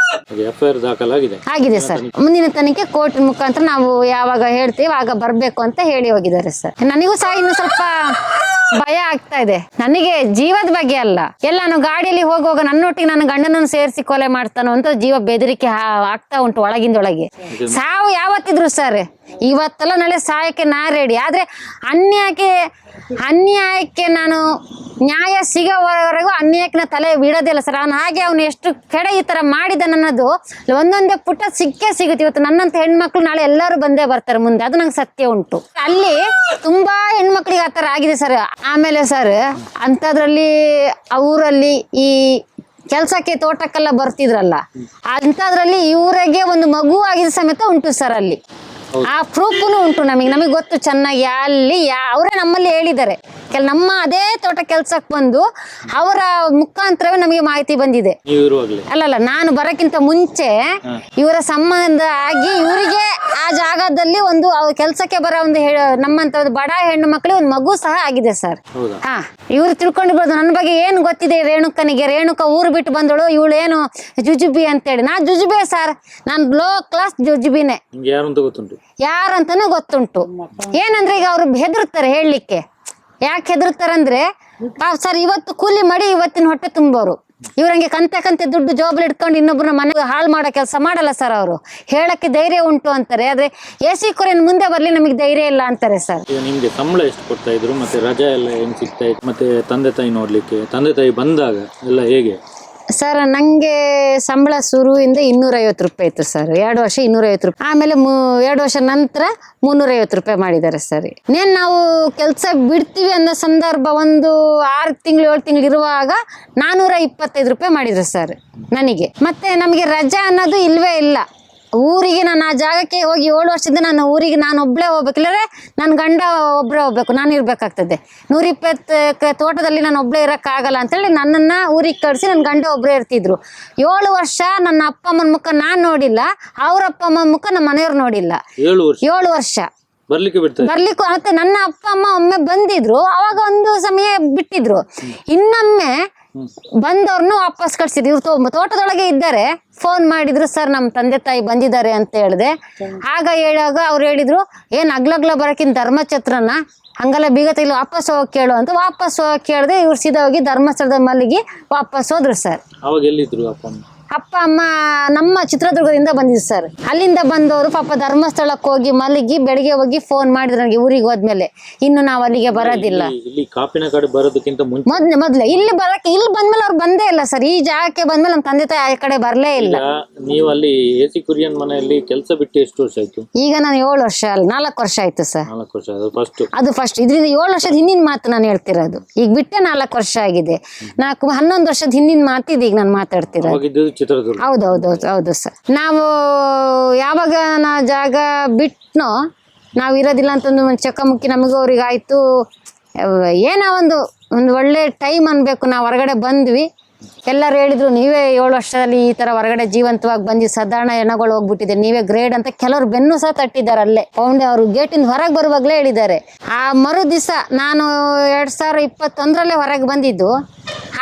FIR ದಾಖಲಾಗಿದೆ ಆಗಿದೆ ಸರ್. ಮುಂದಿನ ತನಿಖೆ ಕೋರ್ಟ್ ಮುಖಾಂತರ ನಾವು ಯಾವಾಗ ಹೇಳ್ತೀವಿ ಆಗ ಬರ್ಬೇಕು ಅಂತ ಹೇಳಿ ಹೋಗಿದ್ದಾರೆ ಸರ್. ನನಗೂ ಸಹ ಇನ್ನು ಸ್ವಲ್ಪ ಭಯ ಆಗ್ತಾ ಇದೆ. ನನಗೆ ಜೀವದ ಬಗ್ಗೆ ಅಲ್ಲ, ಎಲ್ಲ ನಾನು ಗಾಡಿಯಲ್ಲಿ ಹೋಗುವಾಗ ನನ್ನೊಟ್ಟಿಗೆ ನನ್ನ ಗಂಡನನ್ನು ಸೇರಿಸಿ ಕೊಲೆ ಮಾಡ್ತಾನೋ ಅಂತ ಜೀವ ಬೆದರಿಕೆ ಆಗ್ತಾ ಉಂಟು ಒಳಗಿಂದೊಳಗೆ. ಸಾವು ಯಾವತ್ತಿದ್ರು ಸರ್, ಇವತ್ತಲ್ಲ ನಾಳೆ ಸಾಯಕ್ಕೆ ನಾ ರೆಡಿ. ಆದ್ರೆ ಅನ್ಯಾಯಕ್ಕೆ ನಾನು ನ್ಯಾಯ ಸಿಗೋವರೆಗೂ ಅನ್ಯಾಯಕ್ಕೆ ನಾ ತಲೆ ಬಿಡೋದಿಲ್ಲ ಸರ್. ಅವನು ಎಷ್ಟು ಕೆಡ ಈ ತರ ಮಾಡಿದಾನ ಅನ್ನೋದು ಒಂದೊಂದೇ ಪುಟ್ಟ ಸಿಗುತ್ತೆ. ಇವತ್ತು ನನ್ನಂತ ಹೆಣ್ಮಕ್ಳು ನಾಳೆ ಎಲ್ಲರೂ ಬಂದೇ ಬರ್ತಾರೆ ಮುಂದೆ, ಅದು ನಂಗೆ ಸತ್ಯ ಉಂಟು. ಅಲ್ಲಿ ತುಂಬಾ ಹೆಣ್ಮಕ್ಳಿಗೆ ಆ ತರ ಆಗಿದೆ ಸರ್. ಆಮೇಲೆ ಸರ್, ಅಂಥದ್ರಲ್ಲಿ ಊರಲ್ಲಿ ಈ ಕೆಲ್ಸಕ್ಕೆ ತೋಟಕ್ಕೆಲ್ಲ ಬರ್ತಿದ್ರಲ್ಲ, ಅಂಥದ್ರಲ್ಲಿ ಇವರಿಗೆ ಒಂದು ಮಗು ಆಗಿದ ಸಮೇತ ಉಂಟು ಸರ್. ಅಲ್ಲಿ ಆ ಪ್ರೂಫ್ನು ಉಂಟು. ನಮಗೆ ಗೊತ್ತು ಚೆನ್ನಾಗಿ. ಅಲ್ಲಿ ಅವರೇ ನಮ್ಮಲ್ಲಿ ಹೇಳಿದ್ದಾರೆ. ನಮ್ಮ ಅದೇ ತೋಟ ಕೆಲ್ಸಕ್ಕೆ ಬಂದು ಅವರ ಮುಖಾಂತರವೇ ನಮಗೆ ಮಾಹಿತಿ ಬಂದಿದೆ. ಅಲ್ಲಲ್ಲ, ನಾನು ಬರಕ್ಕಿಂತ ಮುಂಚೆ ಇವರ ಸಂಬಂಧ ಆಗಿ ಇವರಿಗೆ ಆ ಜಾಗದಲ್ಲಿ ಒಂದು ಕೆಲ್ಸಕ್ಕೆ ಬರೋ ಒಂದು ನಮ್ಮಂತ ಒಂದು ಬಡ ಹೆಣ್ಣು ಮಕ್ಕಳಿಗೆ ಒಂದು ಮಗು ಸಹ ಆಗಿದೆ ಸರ್. ಇವ್ರು ತಿಳ್ಕೊಂಡಿರ್ಬೋದು ನನ್ನ ಬಗ್ಗೆ ಏನು ಗೊತ್ತಿದೆ ರೇಣುಕನಿಗೆ. ರೇಣುಕ ಊರು ಬಿಟ್ಟು ಬಂದಳು, ಇವಳು ಏನು ಜುಜುಬಿ ಅಂತೇಳಿ. ನಾ ಜುಜುಬಿ ಸರ್, ನಾನು ಲೋ ಕ್ಲಾಸ್ ಜುಜುಬಿನೇ. ಯಾರಂತಾನೂ ಗೊತ್ತುಂಟು. ಏನಂದ್ರೆ ಈಗ ಅವ್ರು ಹೆದರ್ತಾರೆ ಹೇಳಲಿಕ್ಕೆ. ಯಾಕೆ ಹೆದರ್ತಾರಂದ್ರೆ ಸರ್, ಇವತ್ತು ಕೂಲಿ ಮಾಡಿ ಇವತ್ತಿನ ಹೊಟ್ಟೆ ತುಂಬೋರು. ಇವ್ರಂಗೆ ಕಂತೆ ದುಡ್ಡು ಜೋಬಲ್ಲಿ ಇಟ್ಕೊಂಡು ಇನ್ನೊಬ್ರನ್ನ ಮನೆಗೆ ಹಾಳು ಮಾಡೋ ಕೆಲಸ ಮಾಡಲ್ಲ ಸರ್. ಅವರು ಹೇಳಕ್ಕೆ ಧೈರ್ಯ ಉಂಟು ಅಂತಾರೆ, ಆದ್ರೆ AC ಕೊರೆನ್ ಮುಂದೆ ಬರ್ಲಿ ನಮಗೆ ಧೈರ್ಯ ಇಲ್ಲ ಅಂತಾರೆ ಸರ್. ನಿಮ್ಗೆ ಸಂಬಳ ಎಷ್ಟು ಕೊಡ್ತಾ ಇದ್ರು, ಮತ್ತೆ ರಜಾ ಎಲ್ಲ ಹೆಂಗ್ ಸಿಗ್ತಾ ಇತ್ತು, ಮತ್ತೆ ತಂದೆ ತಾಯಿ ನೋಡ್ಲಿಕ್ಕೆ ತಂದೆ ತಾಯಿ ಬಂದಾಗ ಎಲ್ಲ ಹೇಗೆ ಸರ್? ನಂಗೆ ಸಂಬಳ ಶುರುವಿಂದ 250 ರೂಪಾಯಿ ಇತ್ತು ಸರ್. 2 ವರ್ಷ 250 ರೂಪಾಯಿ. ಆಮೇಲೆ 2 ವರ್ಷ ನಂತರ 350 ರೂಪಾಯಿ ಮಾಡಿದ್ದಾರೆ ಸರ್. ನಾವು ಕೆಲಸ ಬಿಡ್ತೀವಿ ಅನ್ನೋ ಸಂದರ್ಭ ಒಂದು 6 ತಿಂಗಳು 7 ತಿಂಗಳು ಇರುವಾಗ 425 ರೂಪಾಯಿ ಮಾಡಿದ್ರು ಸರ್ ನನಗೆ. ಮತ್ತೆ ನಮಗೆ ರಜಾ ಅನ್ನೋದು ಇಲ್ವೇ ಇಲ್ಲ. ಊರಿಗೆ ನಾನು ಆ ಜಾಗಕ್ಕೆ ಹೋಗಿ 7 ವರ್ಷದಿಂದ ನಾನು ಊರಿಗೆ ನಾನು ಒಬ್ಬಳೇ ಹೋಗ್ಬೇಕು, ಇಲ್ಲರೆ ನನ್ನ ಗಂಡ ಒಬ್ಬರೇ ಹೋಗ್ಬೇಕು, ನಾನು ಇರ್ಬೇಕಾಗ್ತದೆ. 120 ತೋಟದಲ್ಲಿ ನಾನು ಒಬ್ಬಳೇ ಇರೋಕ್ಕಾಗಲ್ಲ ಅಂತೇಳಿ ನನ್ನನ್ನು ಊರಿಗೆ ಕಳಿಸಿ ನನ್ನ ಗಂಡ ಒಬ್ಬರೇ ಇರ್ತಿದ್ರು. 7 ವರ್ಷ ನನ್ನ ಅಪ್ಪ ಅಮ್ಮನ ಮುಖ ನಾನು ನೋಡಿಲ್ಲ, ಅವ್ರ ಅಪ್ಪ ಅಮ್ಮನ ಮುಖ ನಮ್ಮ ಮನೆಯವ್ರು ನೋಡಿಲ್ಲ. 7 ವರ್ಷ ಬರ್ಲಿಕ್ಕೆ ಮತ್ತೆ ನನ್ನ ಅಪ್ಪ ಅಮ್ಮ ಒಮ್ಮೆ ಬಂದಿದ್ರು, ಅವಾಗ ಒಂದು ಸಮಯ ಬಿಟ್ಟಿದ್ರು. ಇನ್ನೊಮ್ಮೆ ಬಂದವ್ರನ್ನ ವಾಪಸ್ ಕಳ್ಸಿದ್ರು. ಇವ್ರು ತೋಟದೊಳಗೆ ಇದ್ದಾರೆ. ಫೋನ್ ಮಾಡಿದ್ರು, ಸರ್ ನಮ್ಮ ತಂದೆ ತಾಯಿ ಬಂದಿದ್ದಾರೆ ಅಂತ ಹೇಳಿದೆ. ಆಗ ಹೇಳಾಗ ಅವ್ರು ಹೇಳಿದ್ರು, ಏನ್ ಅಗ್ಲಗ್ಲ ಬರಕಿನ್ ಧರ್ಮಛತ್ರನ ಹಂಗೆಲ್ಲ ಬೀಗ ತೆಗಿಲಿ, ವಾಪಸ್ ಹೋಗಿ ಕೇಳು ಅಂತ. ವಾಪಸ್ ಹೋಗಿ ಕೇಳಿದೆ. ಇವ್ರು ಸೀದಾ ಹೋಗಿ ಧರ್ಮಸ್ಥಳದ ಮಲ್ಲಿಗೆ ವಾಪಸ್ ಹೋದ್ರು ಸರ್. ಅಪ್ಪ ಅಮ್ಮ ನಮ್ಮ ಚಿತ್ರದುರ್ಗದಿಂದ ಬಂದಿದ್ದು ಸರ್. ಅಲ್ಲಿಂದ ಬಂದವರು ಪಾಪ ಧರ್ಮಸ್ಥಳಕ್ಕೆ ಹೋಗಿ ಮಲಗಿ ಬೆಳಿಗ್ಗೆ ಹೋಗಿ ಫೋನ್ ಮಾಡಿದ್ರು ನನಗೆ ಊರಿಗೆ ಹೋದ್ಮೇಲೆ, ಇನ್ನು ನಾವು ಅಲ್ಲಿಗೆ ಬರೋದಿಲ್ಲ. ಇಲ್ಲಿ ಕಾಪಿನ ಕಡೆ ಬರೋದಕ್ಕಿಂತ ಮೊದ್ಲೆ ಇಲ್ಲಿ ಬಂದ್ಮೇಲೆ ಅವ್ರು ಬಂದೇ ಇಲ್ಲ ಸರ್. ಈ ಜಾಗಕ್ಕೆ ಬಂದ್ಮೇಲೆ ನಮ್ಮ ತಂದೆ ತಾಯಿ ಆ ಕಡೆ ಬರ್ಲೇ ಇಲ್ಲ. ನೀವು ಅಲ್ಲಿ AC ಕುರಿಯನ್ ಮನೆಯಲ್ಲಿ ಕೆಲಸ ಬಿಟ್ಟು ಎಷ್ಟು ವರ್ಷ ಆಯ್ತು? ಈಗ ನಾನು 7 ವರ್ಷ ಅಲ್ಲ 4 ವರ್ಷ ಆಯ್ತು ಸರ್. 4 ವರ್ಷ ಅದು ಫಸ್ಟ್. ಇದರಿಂದ 7 ವರ್ಷದ ಹಿಂದಿನ ಮಾತು ನಾನು ಹೇಳ್ತಿರೋದು. ಈಗ ಬಿಟ್ಟೆ 4 ವರ್ಷ ಆಗಿದೆ. 11 ವರ್ಷದ ಹಿಂದಿನ ಮಾತು ಈಗ ನಾನು ಮಾತಾಡ್ತಿರೋದು. ಹೌದು ಸರ್. ನಾವು ಯಾವಾಗ ಜಾಗ ಬಿಟ್ನೋ, ನಾವು ಇರೋದಿಲ್ಲ ಅಂತಂದು ಚಕಮುಕ್ಕಿ ನಮಗೂ ಅವ್ರಿಗೆ ಆಯ್ತು. ಏನೋ ಒಂದು ಒಳ್ಳೆ ಟೈಮ್ ಅನ್ಬೇಕು. ನಾವು ಹೊರಗಡೆ ಬಂದ್ವಿ, ಎಲ್ಲರೂ ಹೇಳಿದ್ರು ನೀವೇ 7 ವರ್ಷದಲ್ಲಿ ಈ ತರ ಹೊರಗಡೆ ಜೀವಂತವಾಗಿ ಬಂದು ಸಾಧಾರಣ ಹೆಣಗಳು ಹೋಗ್ಬಿಟ್ಟಿದೆ, ನೀವೇ ಗ್ರೇಡ್ ಅಂತ ಕೆಲವರು ಬೆನ್ನು ಸಹ ತಟ್ಟಿದ್ದಾರೆ. ಅಲ್ಲೇ ಅವರು ಗೇಟಿಂದ ಹೊರಗೆ ಬರುವಾಗಲೇ ಹೇಳಿದ್ದಾರೆ. ಆ ಮರು ದಿವಸ ನಾನು 2021 ಹೊರಗೆ ಬಂದಿದ್ದು,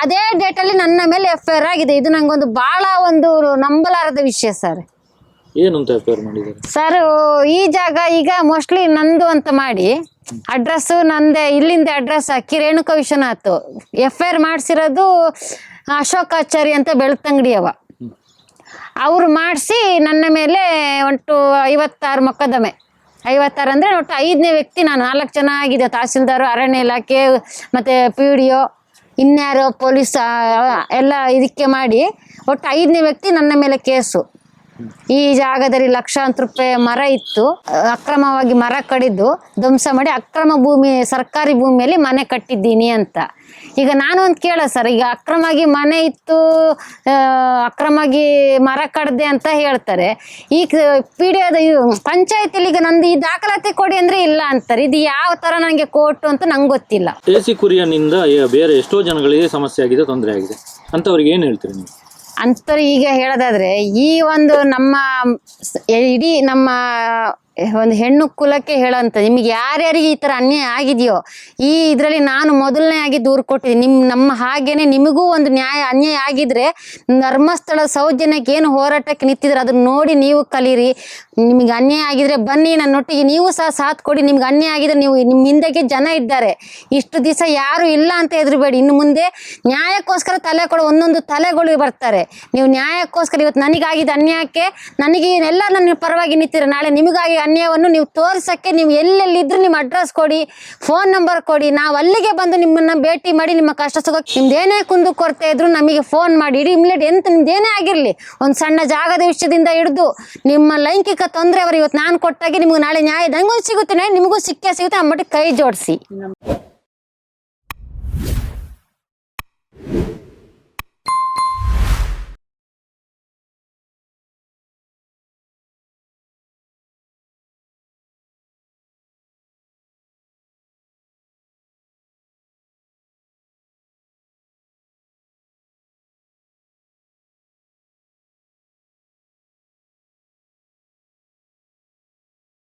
ಅದೇ ಡೇಟಲ್ಲಿ ನನ್ನ ಮೇಲೆ FIR ಆಗಿದೆ. ಇದು ನಂಗೊಂದು ಬಹಳ ಒಂದು ನಂಬಲಾರದ ವಿಷಯ ಸರ್. ಏನು ಅಂತ FIR ಮಾಡಿದ್ದಾರೆ ಸರ್? ಈ ಜಾಗ ಈಗ ಮೋಸ್ಟ್ಲಿ ನಂದು ಅಂತ ಮಾಡಿ ಅಡ್ರೆಸ್ ನಂದೇ, ಇಲ್ಲಿಂದ ಅಡ್ರೆಸ್ ಹಾಕಿ ರೇಣುಕಾ ವಿಶ್ವನಾಥ್ FIR ಮಾಡಿಸಿರೋದು ಅಶೋಕಾಚಾರಿ ಅಂತ ಬೆಳ್ತಂಗಡಿಯವ. ಅವರು ಮಾಡಿಸಿ ನನ್ನ ಮೇಲೆ ಒಟ್ಟು 56 ಮೊಕದ್ದಮೆ. 56 ಅಂದರೆ ಒಟ್ಟು 5ನೇ ವ್ಯಕ್ತಿ ನಾನು. 4 ಜನ ಆಗಿದೆ, ತಹಸೀಲ್ದಾರು, ಅರಣ್ಯ ಇಲಾಖೆ, ಮತ್ತು PDO, ಇನ್ಯಾರೋ ಪೊಲೀಸ್ ಎಲ್ಲ ಇದಕ್ಕೆ ಮಾಡಿ ಒಟ್ಟು 5ನೇ ವ್ಯಕ್ತಿ ನನ್ನ ಮೇಲೆ ಕೇಸು. ಈ ಜಾಗದಲ್ಲಿ ಲಕ್ಷಾಂತರ ರೂಪಾಯಿ ಮರ ಇತ್ತು, ಅಕ್ರಮವಾಗಿ ಮರ ಕಡಿದು ಧ್ವಂಸ ಮಾಡಿ ಅಕ್ರಮ ಭೂಮಿ, ಸರ್ಕಾರಿ ಭೂಮಿಯಲ್ಲಿ ಮನೆ ಕಟ್ಟಿದ್ದೀನಿ ಅಂತ. ಈಗ ನಾನು ಒಂದು ಕೇಳ ಸರ್, ಈಗ ಅಕ್ರಮವಾಗಿ ಮನೆ ಇತ್ತು, ಅಕ್ರಮವಾಗಿ ಮರ ಕಡ್ದೆ ಅಂತ ಹೇಳ್ತಾರೆ. ಈಗ PDO ಪಂಚಾಯತಿಲಿ ಈಗ ನಂದು ಈ ದಾಖಲಾತಿ ಕೊಡಿ ಅಂದ್ರೆ ಇಲ್ಲ ಅಂತಾರೆ. ಇದು ಯಾವ ತರ ನನಗೆ ಕೋರ್ಟು ಅಂತ ನಂಗೆ ಗೊತ್ತಿಲ್ಲ. AC ಕುರಿಯನ್ನಿಂದ ಬೇರೆ ಎಷ್ಟೋ ಜನಗಳಿಗೆ ಸಮಸ್ಯೆ ಆಗಿದೆ, ತೊಂದರೆ ಆಗಿದೆ ಅಂತವ್ರಿಗೆ ಏನು ಹೇಳ್ತೀರಿ ನೀವು? ಅಂಥವ್ರು ಈಗ ಹೇಳೋದಾದ್ರೆ, ಈ ಒಂದು ನಮ್ಮ ಇಡೀ ನಮ್ಮ ಒಂದು ಹೆಣ್ಣು ಕುಲಕ್ಕೆ ಹೇಳೋಂಥ, ನಿಮಗೆ ಯಾರ್ಯಾರಿಗೆ ಈ ಥರ ಅನ್ಯಾಯ ಆಗಿದೆಯೋ ಈ ಇದರಲ್ಲಿ ನಾನು ಮೊದಲನೇ ಆಗಿ ದೂರು ಕೊಟ್ಟಿದ್ದೀನಿ. ನಮ್ಮ ಹಾಗೇನೆ ನಿಮಗೂ ಒಂದು ಅನ್ಯಾಯ ಆಗಿದ್ರೆ ಧರ್ಮಸ್ಥಳ ಸೌಜನ್ಯಕ್ಕೆ ಏನು ಹೋರಾಟಕ್ಕೆ ನಿಂತಿದ್ರೆ ಅದನ್ನ ನೋಡಿ ನೀವು ಕಲೀರಿ. ನಿಮಗೆ ಅನ್ಯಾಯ ಆಗಿದ್ರೆ ಬನ್ನಿ ನನ್ನೊಟ್ಟಿಗೆ, ನೀವು ಸಹ ಸಾಥ್ ಕೊಡಿ. ನಿಮ್ಗೆ ಅನ್ಯಾಯ ಆಗಿದ್ರೆ ನೀವು ನಿಮ್ಮ ಹಿಂದೆಗೆ ಜನ ಇದ್ದಾರೆ, ಇಷ್ಟು ದಿವಸ ಯಾರು ಇಲ್ಲ ಅಂತ ಹೆದರಬೇಡಿ. ಇನ್ನು ಮುಂದೆ ನ್ಯಾಯಕ್ಕೋಸ್ಕರ ತಲೆ ಕೊಡೋ ಒಂದೊಂದು ತಲೆಗಳು ಬರ್ತಾರೆ. ನೀವು ನ್ಯಾಯಕ್ಕೋಸ್ಕರ ಇವತ್ತು ನನಗಾಗಿದ್ದ ಅನ್ಯಾಯಕ್ಕೆ ನನಗೆ ಎಲ್ಲ ನನ್ನ ಪರವಾಗಿ ನಿಂತಿರ, ನಾಳೆ ನಿಮಗಾಗಿ ಅನ್ಯಾಯವನ್ನು ನೀವು ತೋರ್ಸಕ್ಕೆ ನೀವು ಎಲ್ಲೆಲ್ಲಿದ್ರು ನಿಮ್ಮ ಅಡ್ರೆಸ್ ಕೊಡಿ, ಫೋನ್ ನಂಬರ್ ಕೊಡಿ. ನಾವು ಅಲ್ಲಿಗೆ ಬಂದು ನಿಮ್ಮನ್ನ ಭೇಟಿ ಮಾಡಿ ನಿಮ್ಮ ಕಷ್ಟ ಸುಖ ನಿಮ್ದೇನೇ ಕುಂದು ಕೊರತೆ ಇದ್ರು ನಮಗೆ ಫೋನ್ ಮಾಡಿ. ಇಡೀ ಇಮ್ಮಿಡಿಯೇಟ್ ಎಂತ ನಿಮ್ದೇನೇ ಆಗಿರಲಿ, ಒಂದು ಸಣ್ಣ ಜಾಗದ ವಿಷಯದಿಂದ ಹಿಡಿದು ನಿಮ್ಮ ಲೈಂಗಿಕ ತೊಂದರೆ ಅವರು ಇವತ್ತು ನಾನು ಕೊಟ್ಟಾಗೆ ನಿಮ್ಗೆ ನಾಳೆ ನ್ಯಾಯ ನಂಗೂ ಸಿಗುತ್ತೆ, ನಿಮಗೂ ಸಿಕ್ಕೇ ಸಿಗುತ್ತೆ. ಆ ಮಟ್ಟಿಗೆ ಕೈ ಜೋಡಿಸಿ.